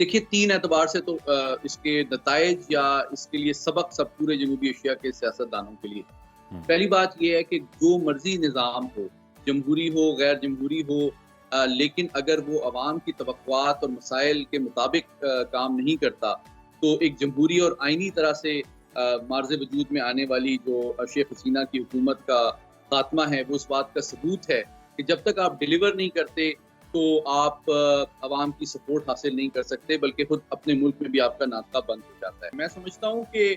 देखिए 3 एतबार से तो इसके नताइज या इसके लिए सबक सब पूरे जनूबी एशिया के सियासतदानों के लिए। हुँ, पहली बात ये है कि जो मर्ज़ी निज़ाम हो, जमहूरी हो, गैर जमहूरी हो, लेकिन अगर वो अवाम की तवक्कुआत और मसाइल के मुताबिक काम नहीं करता, तो एक जमहूरी और आइनी तरह से मार्ज़ वजूद में आने वाली जो शेख हसीना की हुकूमत का खात्मा है, वो इस बात का सबूत है कि जब तक आप डिलीवर नहीं करते, तो आप अवाम की सपोर्ट हासिल नहीं कर सकते, बल्कि खुद अपने मुल्क में भी आपका नाता बंद हो जाता है। मैं समझता हूँ कि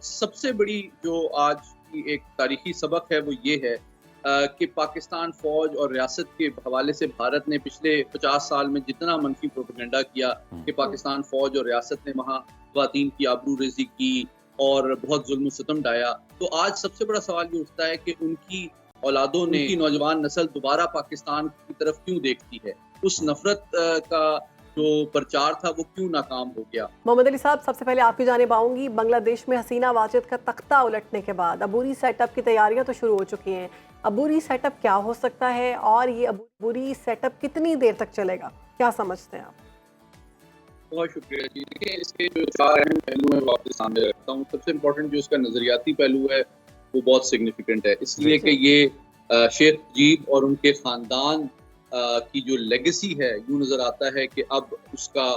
सबसे बड़ी जो आज की एक तारीखी सबक है वो ये है कि पाकिस्तान फ़ौज और रियासत के हवाले से भारत ने पिछले 50 साल में जितना मनफी प्रोपेगेंडा किया हुँ। कि पाकिस्तान फ़ौज और रियासत ने वहाँ ख़वातीन की आबरूरेज़ी की और बहुत ज़ुल्म-सितम ढाया, तो आज सबसे बड़ा सवाल ये उठता है कि उनकी औलादों ने, उनकी नौजवान नस्ल दोबारा पाकिस्तान की तरफ क्यों देखती है? उस नफ़रत का जो प्रचार था वो क्यों नाकाम हो गया? मोहम्मद अली साहब, सबसे पहले आपकी जानिब आऊँगी। बांग्लादेश में हसीना वाजिद का तख्ता उलटने के बाद अबूरी सेटअप की तैयारियां तो शुरू हो चुकी हैं। अबूरी सेटअप क्या हो सकता है और ये अबूरी सेटअप कितनी देर तक चलेगा, क्या समझते हैं आप? बहुत शुक्रिया जी। देखिए इसके जो 4 अहम पहलू हैं वो आपके सामने रखता हूँ। सबसे इम्पोर्टेंट जो इसका नज़रियाती पहलू है वो बहुत सिग्निफिकेंट है। जी। इसलिए कि जी। ये शेख मुजीब और उनके ख़ानदान की जो लेगेसी है, यूँ नज़र आता है कि अब उसका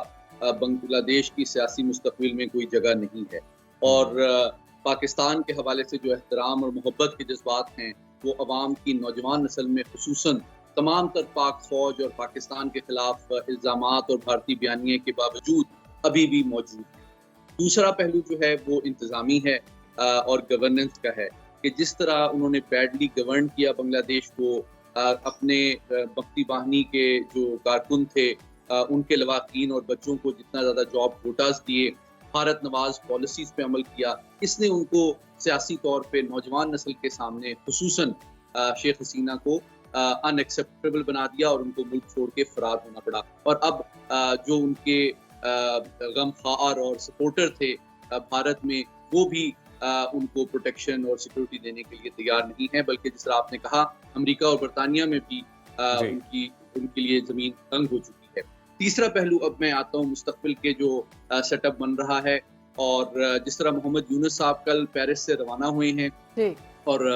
बांग्लादेश की सियासी मुस्तक़बिल में कोई जगह नहीं है। और हुँ, पाकिस्तान के हवाले से जो एहतराम और मोहब्बत के जज़्बात हैं, वो अवाम की नौजवान नस्ल में ख़ुसूसन तमाम तर पाक फ़ौज और पाकिस्तान के खिलाफ इल्ज़ामात और भारतीय बयानिए के बावजूद अभी भी मौजूद है। दूसरा पहलू जो है वो इंतज़ामी है और गवर्नेंस का है कि जिस तरह उन्होंने बैडली गवर्न किया बांग्लादेश को, अपने बख्ती बाहिनी के जो कारकुन थे, उनके लवाकीन और बच्चों को जितना ज़्यादा जॉब कोटास दिए, भारत नवाज़ पॉलिसीज़ पे अमल किया, इसने उनको सियासी तौर पे नौजवान नस्ल के सामने ख़ुसूसन शेख हसीना को अनएक्सेप्टेबल बना दिया और उनको मुल्क छोड़ के फरार होना पड़ा। और अब जो उनके गमख्वार और सपोर्टर थे भारत में, वो भी उनको प्रोटेक्शन और सिक्योरिटी देने के लिए तैयार नहीं है, बल्कि जिस तरह आपने कहा अमेरिका और बरतानिया में भी जी। उनके लिए ज़मीन तंग हो चुकी है। तीसरा पहलू अब मैं आता हूँ मुस्तक़बिल के जो सेटअप बन रहा है, और जिस तरह मोहम्मद यूनुस साहब कल पेरिस से रवाना हुए हैं, जी। और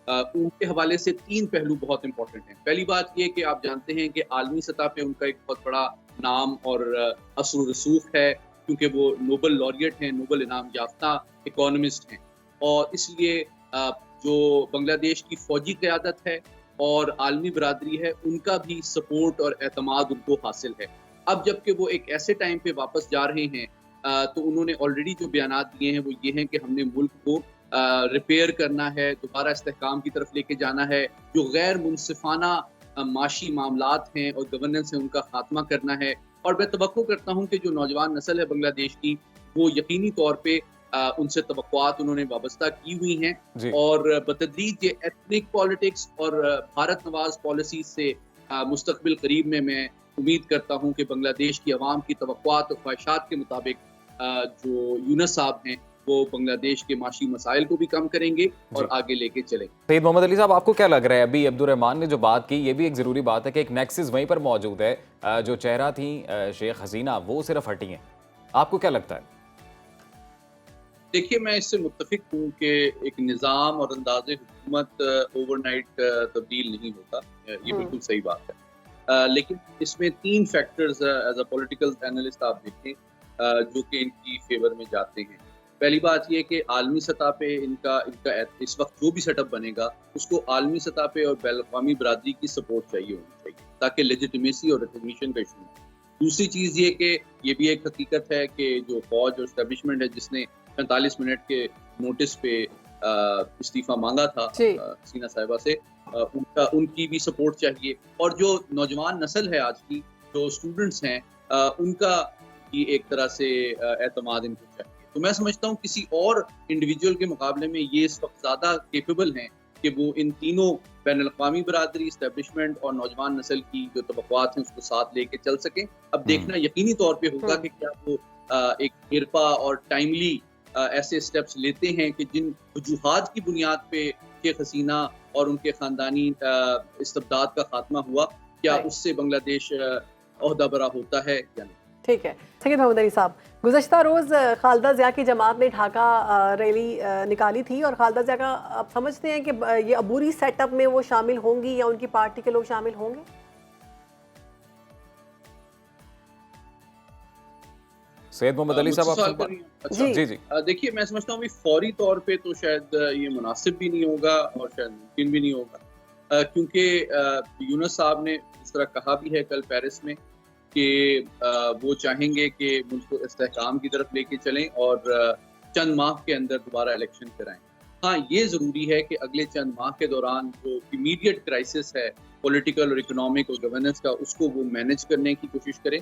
उनके हवाले से 3 पहलू बहुत इम्पोर्टेंट हैं। पहली बात ये कि आप जानते हैं कि आलमी सतह पे उनका एक बहुत बड़ा नाम और असर व रसूख है, क्योंकि वो नोबेल लॉरिएट हैं, नोबेल इनाम याफ्ता इकोनॉमिस्ट हैं। और इसलिए जो बांग्लादेश की फ़ौजी क़यादत है और आलमी बरादरी है, उनका भी सपोर्ट और एतमाद उनको हासिल है। अब जबकि वो एक ऐसे टाइम पे वापस जा रहे हैं, तो उन्होंने ऑलरेडी जो बयानात दिए हैं वो ये हैं कि हमने मुल्क को रिपेयर करना है, दोबारा इस्तेहकाम की तरफ लेके जाना है, जो गैर मुनसिफाना माशी मामलात हैं और गवर्नेंस है उनका खात्मा करना है। और मैं तवक्को करता हूँ कि जो नौजवान नस्ल है बांग्लादेश की, वो यकीनी तौर पे उनसे तवक्कुआत उन्होंने वाबस्ता की हुई हैं, जी। और बतदरीज ये एथनिक पॉलिटिक्स और भारत नवाज़ पॉलिसीज़ से मुस्तक़बिल करीब में मैं उम्मीद करता हूँ कि बांग्लादेश की अवाम की तवक्कुआत और ख्वाहिशात के मुताबिक जो यूनुस साहब हैं, वो बांग्लादेश के माशी मसाइल को भी कम करेंगे और जी। आगे लेके चलेंगे। सैयद मोहम्मद अली साहब, आपको क्या लग रहा है? अभी अब्दुर्रहमान ने जो बात की, ये भी एक ज़रूरी बात है कि एक नेक्सस वहीं पर मौजूद है। जो चेहरा थी शेख हसीना, वो सिर्फ हटी हैं। आपको क्या लगता है? देखिए मैं इससे मुत्तफ़िक हूँ कि एक निज़ाम और अंदाज़े हुकूमत ओवरनाइट तब्दील नहीं होता। ये हुँ। बिल्कुल सही बात है। लेकिन इसमें 3 factors as a political analyst आप देखें जो कि इनकी फ़ेवर में जाते हैं। पहली बात ये कि आलमी सतह पे इनका इनका इस वक़्त जो भी सेटअप बनेगा, उसको आलमी सतह पे और बैन-अक़वामी बरादरी की सपोर्ट चाहिए होनी चाहिए, ताकि लेजिटिमेसी और रिकॉग्निशन का इशू नहीं। दूसरी चीज़ ये कि ये भी एक हकीकत है कि जो फ़ौज और एस्टेब्लिशमेंट है, जिसने 45 मिनट के नोटिस पे इस्तीफ़ा मांगा था जी। हसीना साहिबा से, उनकी भी सपोर्ट चाहिए। और जो नौजवान नस्ल है आज की, जो स्टूडेंट्स हैं, उनका भी एक तरह से एतमाद इनको चाहिए। तो मैं समझता हूँ किसी और इंडिविजुअल के मुकाबले में ये इस वक़्त ज़्यादा कैपेबल हैं कि वो इन तीनों बैनुल-अक़वामी बरादरी, एस्टेब्लिशमेंट और नौजवान नस्ल की जो तवक्कुआत हैं उसको साथ लेके चल सकें। अब हुँ, देखना यकीनी तौर पे होगा हुँ। कि क्या वो एक निर्पा और टाइमली ऐसे स्टेप्स लेते हैं कि जिन वजूहात की बुनियाद पे शेख हसीना और उनके ख़ानदानी इस्तिबदाद का खात्मा हुआ, क्या राइट। उससे बांग्लादेश ओहदा बरा होता है या नहीं? ٹھیک ہے سید محمد علی صاحب، گزشتہ روز خالدہ ضیاء کی جماعت نے ڈھاکہ ریلی نکالی تھی، اور خالدہ ضیاء کا آپ سمجھتے ہیں کہ یہ عبوری سیٹ اپ میں وہ شامل ہوں گی یا ان کی پارٹی کے لوگ شامل ہوں گے؟ سید محمد علی صاحب سوال آپ کر رہی ہیں؟ اچھا جی جی دیکھیے، میں سمجھتا ہوں کہ فوری طور پہ تو شاید یہ مناسب بھی نہیں ہوگا اور شاید ممکن بھی نہیں ہوگا، کیونکہ یونس صاحب نے اس طرح کہا بھی ہے کل پیرس میں کہ وہ چاہیں گے کہ ملک کو استحکام کی طرف لے کے چلیں اور چند ماہ کے اندر دوبارہ الیکشن کرائیں۔ ہاں، یہ ضروری ہے کہ اگلے چند ماہ کے دوران جو امیڈیٹ کرائسس ہے پولیٹیکل اور اکنامک اور گورننس کا، اس کو وہ مینج کرنے کی کوشش کریں۔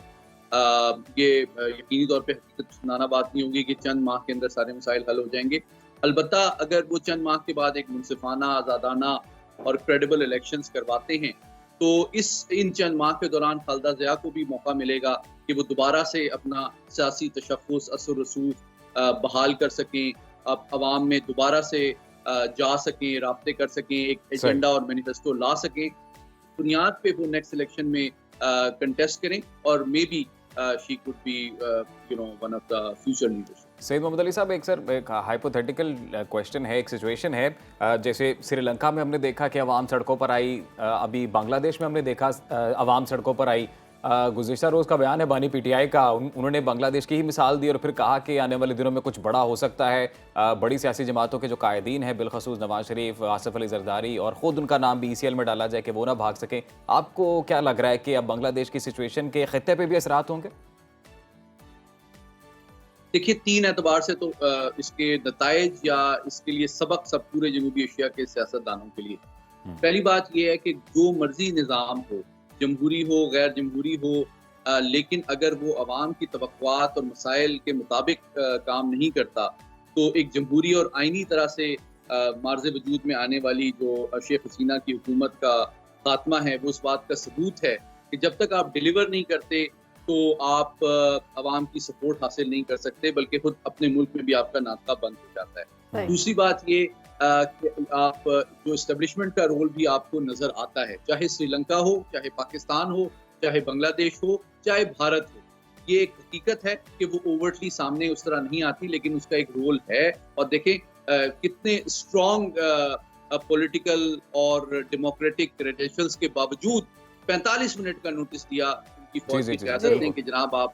یہ یقینی طور پہ حقیقت سنانا بات نہیں ہوگی کہ چند ماہ کے اندر سارے مسائل حل ہو جائیں گے، البتہ اگر وہ چند ماہ کے بعد ایک منصفانہ، آزادانہ اور کریڈیبل الیکشنز کرواتے ہیں تو ان چند ماہ کے دوران خالدہ ضیاء کو بھی موقع ملے گا کہ وہ دوبارہ سے اپنا سیاسی تشخص، اثر و رسوخ بحال کر سکیں، عوام میں دوبارہ سے جا سکیں، رابطے کر سکیں، ایک ایجنڈا اور مینیفیسٹو لا سکیں، بنیاد پہ وہ نیکسٹ الیکشن میں کنٹیسٹ کریں اور may be she could be one of the future leaders۔ Syed Muhammad Ali صاحب، ایک ہائپوتھیٹیکل کویشچن ہے، ایک سچویشن ہے، جیسے سری لنکا میں ہم نے دیکھا کہ عوام سڑکوں پر آئی، ابھی بنگلہ دیش میں ہم نے دیکھا عوام سڑکوں پر آئی۔ گزشتہ روز کا بیان ہے بانی پی ٹی آئی کا، انہوں نے بنگلہ دیش کی ہی مثال دی اور پھر کہا کہ آنے والے دنوں میں کچھ بڑا ہو سکتا ہے۔ بڑی سیاسی جماعتوں کے جو قائدین ہیں، بالخصوص نواز شریف، آصف علی زرداری، اور خود ان کا نام بھی ECL میں ڈالا جائے کہ وہ نہ بھاگ سکیں، آپ کو کیا لگ رہا ہے کہ اب بنگلہ دیش کی سچویشن کے خطے پہ بھی اثرات ہوں گے؟ دیکھیے، 3 اعتبار سے تو اس کے نتائج یا اس کے لیے سبق سب پورے جنوبی ایشیا کے سیاستدانوں کے لیے۔ پہلی بات یہ ہے کہ جو مرضی نظام ہو، جمہوری ہو، غیر جمہوری ہو، لیکن اگر وہ عوام کی توقعات اور مسائل کے مطابق کام نہیں کرتا تو ایک جمہوری اور آئینی طرح سے معرض وجود میں آنے والی جو شیخ حسینہ کی حکومت کا خاتمہ ہے، وہ اس بات کا ثبوت ہے کہ جب تک آپ ڈیلیور نہیں کرتے تو آپ عوام کی سپورٹ حاصل نہیں کر سکتے، بلکہ خود اپنے ملک میں بھی آپ کا ناطقہ بند ہو جاتا ہے۔ دوسری بات یہ کہ آپ جو اسٹیبلشمنٹ کا رول بھی آپ کو نظر آتا ہے، چاہے سری لنکا ہو، چاہے پاکستان ہو، چاہے بنگلہ دیش ہو، چاہے بھارت ہو، یہ ایک حقیقت ہے کہ وہ اوورٹلی سامنے اس طرح نہیں آتی، لیکن اس کا ایک رول ہے۔ اور دیکھیں کتنے اسٹرانگ پولیٹیکل اور ڈیموکریٹک کریڈینشلز کے باوجود 45 منٹ کا نوٹس دیا ان کی فوج کی قیادت نے کہ جناب آپ،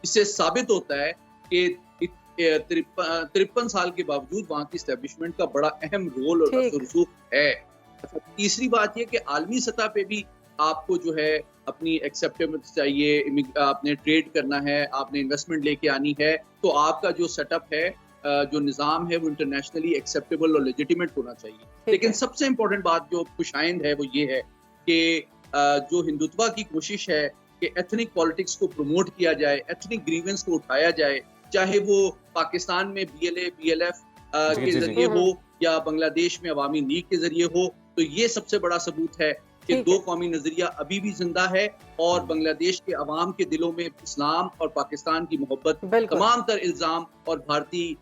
اس سے ثابت ہوتا ہے کہ 53 سال کے باوجود وہاں کی اسٹیبلشمنٹ کا بڑا اہم رول اور اثر و رسوخ ہے۔ تیسری بات یہ کہ عالمی سطح پہ بھی آپ کو جو ہے اپنی ایکسیپٹیبلٹی چاہیے، آپ نے ٹریڈ کرنا ہے، آپ نے انویسٹمنٹ لے کے آنی ہے، تو آپ کا جو سیٹ اپ ہے، جو نظام ہے، وہ انٹرنیشنلی ایکسیپٹیبل اور لیجیٹیمیٹ ہونا چاہیے۔ لیکن سب سے امپورٹنٹ بات جو خوش آئند ہے وہ یہ ہے کہ جو ہندوتوا کی کوشش ہے کہ ایتھنک پالیٹکس کو پروموٹ کیا جائے، ایتھنک گریونس کو اٹھایا جائے، چاہے وہ پاکستان میں BLA BLF کے ذریعے ہو یا بنگلہ دیش میں عوامی لیگ کے ذریعے ہو، تو یہ سب سے بڑا ثبوت ہے کہ دو قومی نظریہ ابھی بھی زندہ ہے، اور بنگلہ دیش کے عوام کے دلوں میں اسلام اور پاکستان کی محبت تمام تر الزام اور بھارتی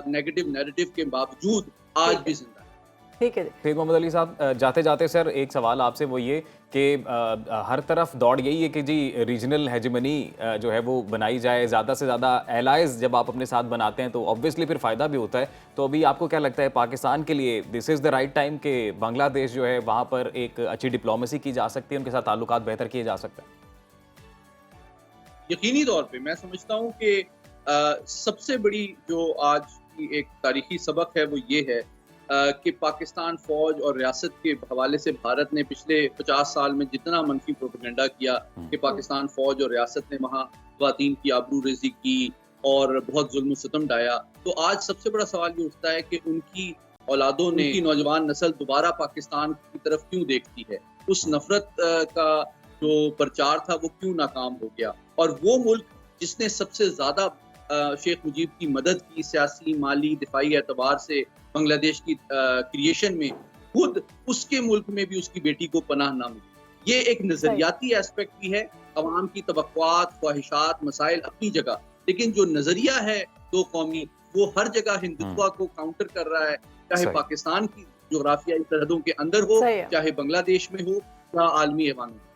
نیگیٹو نیریٹو کے باوجود آج بھی زندہ ہے۔ ٹھیک ہے سید محمد علی صاحب، جاتے جاتے سر ایک سوال آپ سے وہ یہ کہ ہر طرف دوڑ یہی ہے کہ جی ریجنل ہیجمنی جو ہے وہ بنائی جائے، زیادہ سے زیادہ ایلائز جب آپ اپنے ساتھ بناتے ہیں تو obviously پھر فائدہ بھی ہوتا ہے۔ تو ابھی آپ کو کیا لگتا ہے پاکستان کے لیے دس از دا رائٹ ٹائم کہ بنگلہ دیش جو ہے وہاں پر ایک اچھی ڈپلومیسی کی جا سکتی ہے، ان کے ساتھ تعلقات بہتر کیے جا سکتے ہیں؟ یقینی طور پہ میں سمجھتا ہوں کہ سب سے بڑی جو آج کی ایک تاریخی سبق ہے وہ یہ ہے کہ پاکستان فوج اور ریاست کے حوالے سے بھارت نے پچھلے 50 سال میں جتنا منفی پروپیگنڈا کیا کہ پاکستان فوج اور ریاست نے وہاں خواتین کی آبرو ریزی کی اور بہت ظلم و ستم ڈھایا، تو آج سب سے بڑا سوال یہ اٹھتا ہے کہ ان کی اولادوں نے، ان کی نوجوان نسل دوبارہ پاکستان کی طرف کیوں دیکھتی ہے، اس نفرت کا جو پرچار تھا وہ کیوں ناکام ہو گیا، اور وہ ملک جس نے سب سے زیادہ شیخ مجیب کی مدد کی سیاسی، مالی، دفاعی اعتبار سے بنگلہ دیش کی کریشن میں، خود اس کے ملک میں بھی اس کی بیٹی کو پناہ نہ ملی۔ یہ ایک نظریاتی ایسپیکٹ بھی ہے، عوام کی توقعات، خواہشات، مسائل اپنی جگہ، لیکن جو نظریہ ہے دو قومی، وہ ہر جگہ ہندوتوا کو کاؤنٹر کر رہا ہے، چاہے پاکستان کی جغرافیائی سرحدوں کے اندر ہو، چاہے بنگلہ دیش میں ہو یا عالمی ایوان میں۔